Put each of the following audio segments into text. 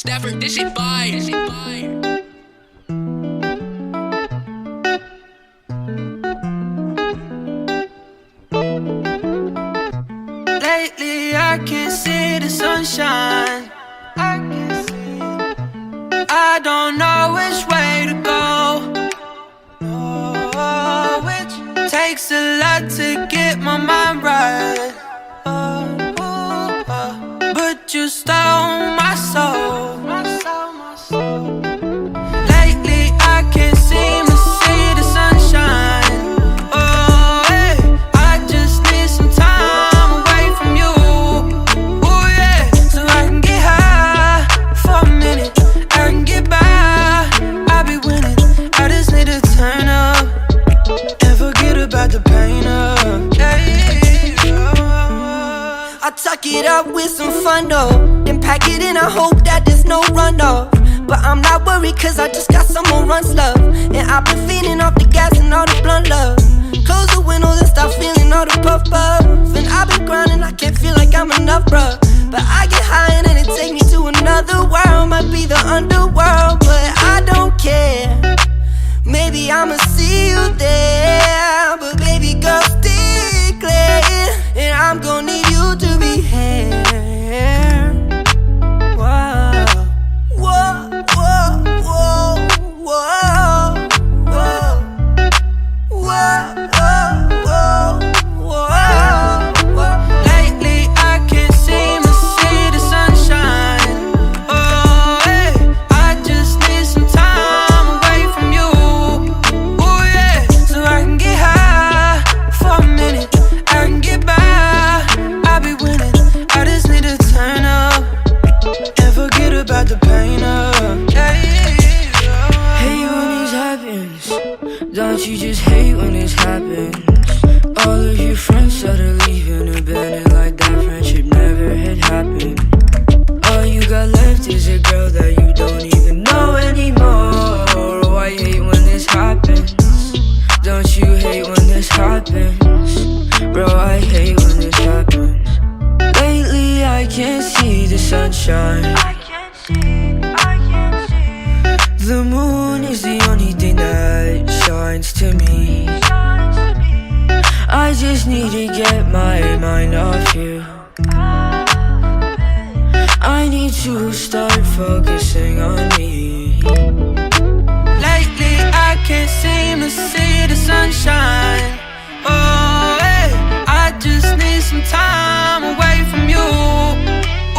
Stafford, this shit fire. This shit fire. Lately I can't see the sunshine. I can't see it. I don't know which way to go. Oh, which takes a lot to get my mind right. But you stole my soul. Lately I can't seem to see the sunshine. Oh, hey, I just need some time away from you. Oh yeah, so I can get high for a minute. I can get by, I'll be winning. I just need to turn up and forget about the pain of, yeah. I tuck it up with some fun though, then pack it in, I hope that there's no runoff. But I'm not worried cause I just got some more runs love. And I've been feeding off the gas and all the blunt love. Close the windows and stop feeling all the puff puff. And I've been grinding, I can't feel like I'm enough bruh. But I get high and then it take me to another world. Might be the underworld, but I don't care. Maybe I'ma see you there. But baby girl, stay clear. And I'm gon' need you to be here. Whoa, whoa, whoa, whoa, whoa, whoa, whoa, whoa, whoa. Lately I can't seem to see the sunshine. Oh, hey, I just need some time away from you. Oh yeah, so I can get high for a minute. I can get by, I'll be winning. I just need to turn up and forget about the pain of, yeah. Hate when this happens. Don't you just hate when this happens? All of your friends started leaving, abandoned like that friendship never had happened. All you got left is a girl that you don't even know anymore. Oh, I hate when this happens. Don't you hate when this happens? Bro, I hate when this happens. Lately I can't see the sunshine. I can't see. The moon is the only thing that shines to me. I just need to get my mind off you. I need to start focusing on me. Lately I can't seem to see the sunshine. Oh, hey, I just need some time away from you.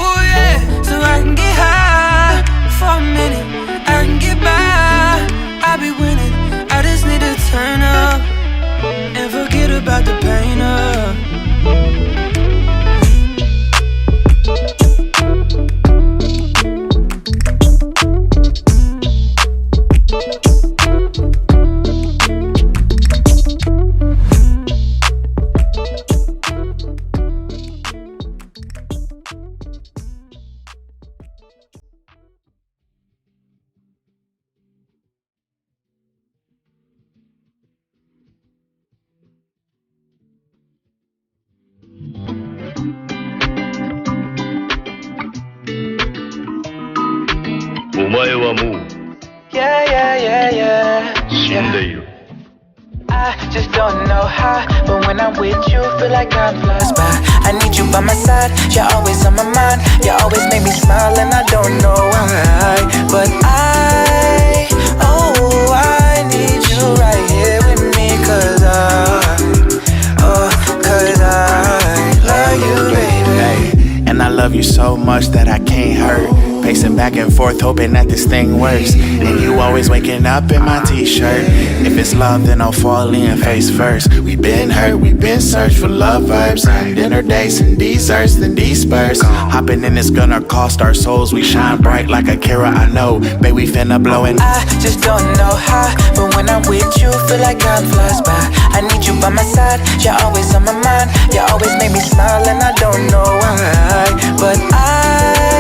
Oh yeah, so I can get high for a minute. I can get by, I'll be winning. I just need to turn up and forget about the pain of. Yeah, yeah, yeah, yeah. I just don't know how, but when I'm with you, feel like time flies by. I need you by my side, you're always on my mind. You always make me smile and I don't know why. But I need you right here with me. Cause I love you, baby. And I love you so much that I can't hurt. Pacing back and forth, hoping that this thing works. And you always waking up in my t-shirt. If it's love, then I'll fall in face first. We been hurt, we been searched for love verbs. Dinner dates and desserts, then disperse. Hopping in is gonna cost our souls. We shine bright like a Kira, I know. Babe, we finna blowin'. I just don't know how, but when I'm with you, feel like time flies by. I need you by my side, you're always on my mind. You always make me smile and I don't know why. But I